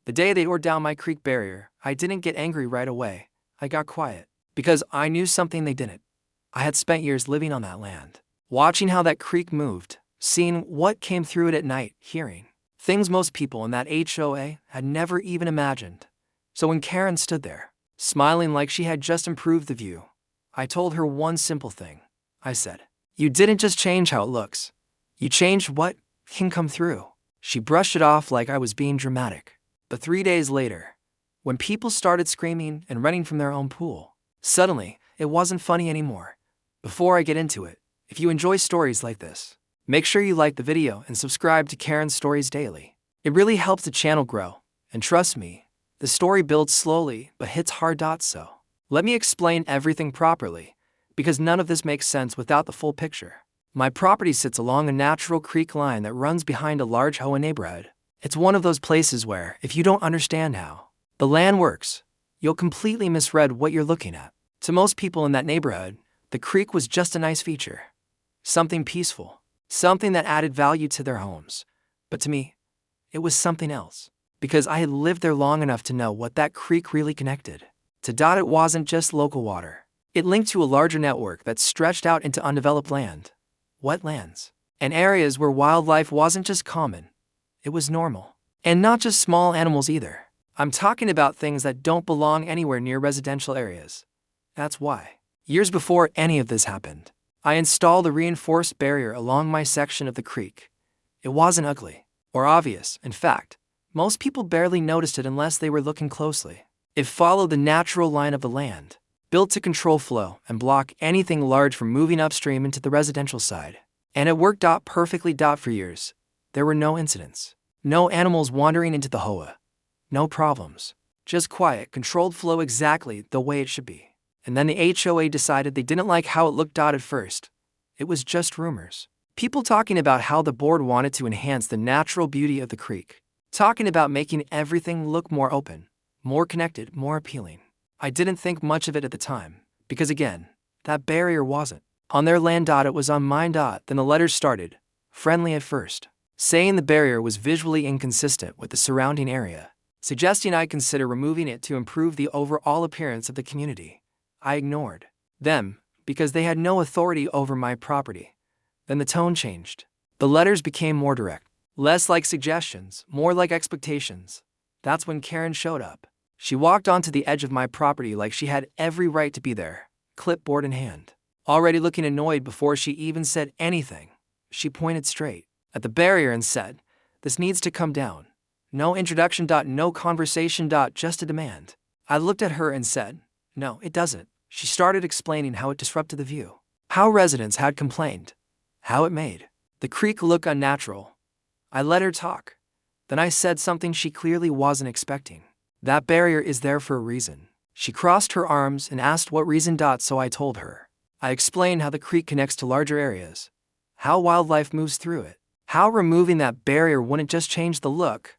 The day they tore down my creek barrier, I didn't get angry right away. I got quiet. Because I knew something they didn't. I had spent years living on that land, watching how that creek moved, seeing what came through it at night, hearing things most people in that HOA had never even imagined. So when Karen stood there, smiling like she had just improved the view, I told her one simple thing. I said, "You didn't just change how it looks. You changed what can come through." She brushed it off like I was being dramatic. But 3 days later, when people started screaming and running from their own pool, suddenly, it wasn't funny anymore. Before I get into it, if you enjoy stories like this, make sure you like the video and subscribe to Karen's Stories Daily. It really helps the channel grow, and trust me, the story builds slowly but hits hard. So, let me explain everything properly, because none of this makes sense without the full picture. My property sits along a natural creek line that runs behind a large HOA neighborhood. It's one of those places where, if you don't understand how the land works, you'll completely misread what you're looking at. To most people in that neighborhood, the creek was just a nice feature. Something peaceful. Something that added value to their homes. But to me, it was something else. Because I had lived there long enough to know what that creek really connected. It wasn't just local water. It linked to a larger network that stretched out into undeveloped land, wetlands, and areas where wildlife wasn't just common. It was normal. And not just small animals either. I'm talking about things that don't belong anywhere near residential areas. That's why, years before any of this happened, I installed a reinforced barrier along my section of the creek. It wasn't ugly or obvious. In fact, most people barely noticed it unless they were looking closely. It followed the natural line of the land, built to control flow and block anything large from moving upstream into the residential side. And it worked out perfectly. For years, there were no incidents. No animals wandering into the HOA. No problems. Just quiet, controlled flow exactly the way it should be. And then the HOA decided they didn't like how it looked at first. It was just rumors. People talking about how the board wanted to enhance the natural beauty of the creek. Talking about making everything look more open, more connected, more appealing. I didn't think much of it at the time, because again, that barrier wasn't on their land. It was on mine. Then the letters started, friendly at first, saying the barrier was visually inconsistent with the surrounding area, suggesting I consider removing it to improve the overall appearance of the community. I ignored them because they had no authority over my property. Then the tone changed. The letters became more direct, less like suggestions, more like expectations. That's when Karen showed up. She walked onto the edge of my property like she had every right to be there, clipboard in hand. Already looking annoyed before she even said anything, she pointed straight at the barrier and said, "This needs to come down. No introduction. No conversation. Just a demand." I looked at her and said, "No, it doesn't." She started explaining how it disrupted the view, how residents had complained, how it made the creek look unnatural. I let her talk. Then I said something she clearly wasn't expecting. "That barrier is there for a reason." She crossed her arms and asked what reason. So I told her. I explained how the creek connects to larger areas, how wildlife moves through it, how removing that barrier wouldn't just change the look,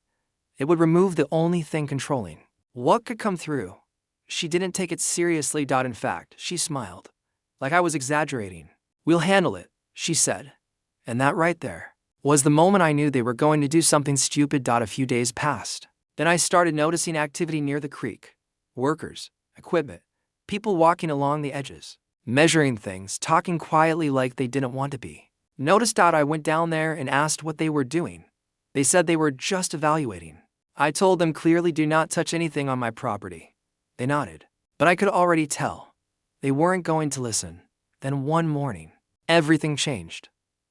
it would remove the only thing controlling what could come through. She didn't take it seriously. In fact, she smiled, like I was exaggerating. "We'll handle it," she said. And that right there was the moment I knew they were going to do something stupid. A few days passed. Then I started noticing activity near the creek. Workers, equipment, people walking along the edges, measuring things, talking quietly like they didn't want to be. Noticed. I went down there and asked what they were doing. They said they were just evaluating. I told them clearly, "Do not touch anything on my property." They nodded, but I could already tell they weren't going to listen. Then one morning, everything changed.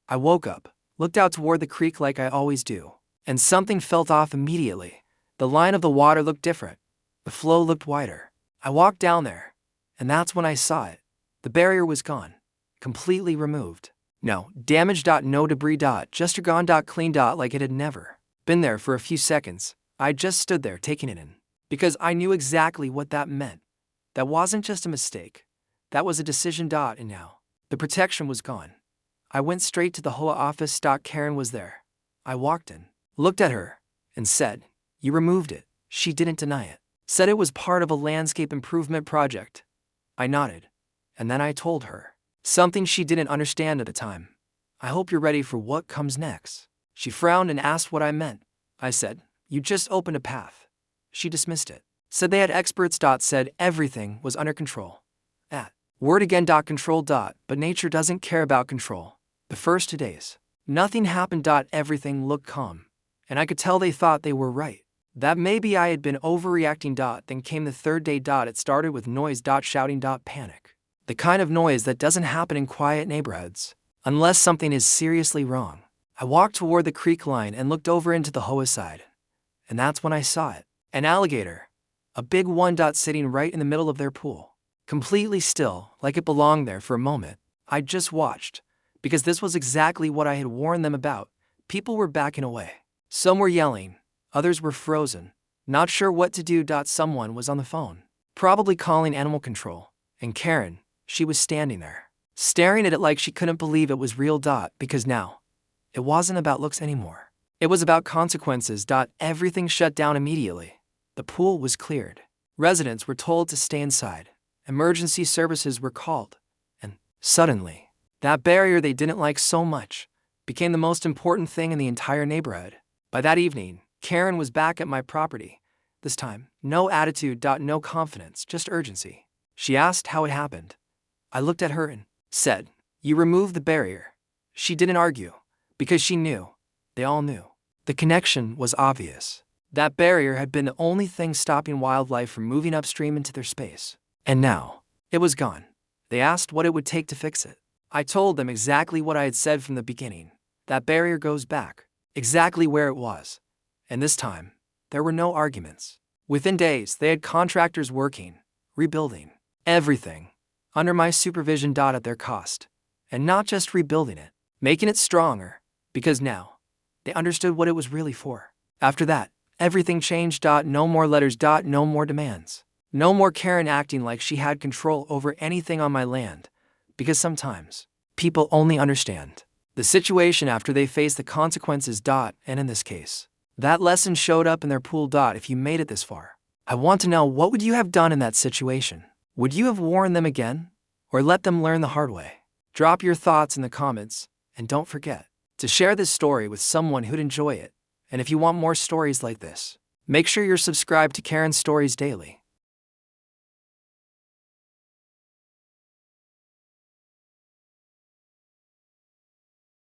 I woke up, looked out toward the creek like I always do, and something felt off immediately. The line of the water looked different. The flow looked wider. I walked down there, and that's when I saw it. The barrier was gone, completely removed. No damage. No debris. Just gone. Clean. Like it had never been there. For a few seconds, I just stood there taking it in. Because I knew exactly what that meant. That wasn't just a mistake. That was a decision. And now, the protection was gone. I went straight to the HOA office. Karen was there. I walked in, looked at her, and said, "You removed it." She didn't deny it. Said it was part of a landscape improvement project. I nodded, and then I told her something she didn't understand at the time. "I hope you're ready for what comes next." She frowned and asked what I meant. I said, "You just opened a path. she dismissed it. Said they had experts. Said everything was under control. At word again. Control. But nature doesn't care about control. The first 2 days, nothing happened. Everything looked calm, and I could tell they thought they were right. That maybe I had been overreacting. Then came the 3rd day. It started with noise. Shouting. Panic. The kind of noise that doesn't happen in quiet neighborhoods, unless something is seriously wrong. I walked toward the creek line and looked over into the HOA side. And that's when I saw it. An alligator. A big one. Sitting right in the middle of their pool. Completely still, like it belonged there for a moment. I just watched, because this was exactly what I had warned them about. People were backing away. Some were yelling. Others were frozen, not sure what to do. Someone was on the phone, probably calling animal control. And Karen, she was standing there, staring at it like she couldn't believe it was real. Because now, it wasn't about looks anymore. It was about consequences. Everything shut down immediately. The pool was cleared. Residents were told to stay inside. Emergency services were called. And suddenly, that barrier they didn't like so much became the most important thing in the entire neighborhood. By that evening, Karen was back at my property. This time, no attitude. No confidence, just urgency. She asked how it happened. I looked at her and said, "You removed the barrier." She didn't argue, because she knew. They all knew. The connection was obvious. That barrier had been the only thing stopping wildlife from moving upstream into their space. And now, it was gone. They asked what it would take to fix it. I told them exactly what I had said from the beginning. That barrier goes back, exactly where it was. And this time, there were no arguments. Within days, they had contractors working, rebuilding, everything, under my supervision. At their cost. And not just rebuilding it, making it stronger, because now, they understood what it was really for. After that, everything changed. No more letters. No more demands. No more Karen acting like she had control over anything on my land. Because sometimes, people only understand the situation after they face the consequences. And in this case, that lesson showed up in their pool. If you made it this far, I want to know, what would you have done in that situation? Would you have warned them again? Or let them learn the hard way? Drop your thoughts in the comments, and don't forget to share this story with someone who'd enjoy it. And if you want more stories like this, make sure you're subscribed to Karen's Stories Daily.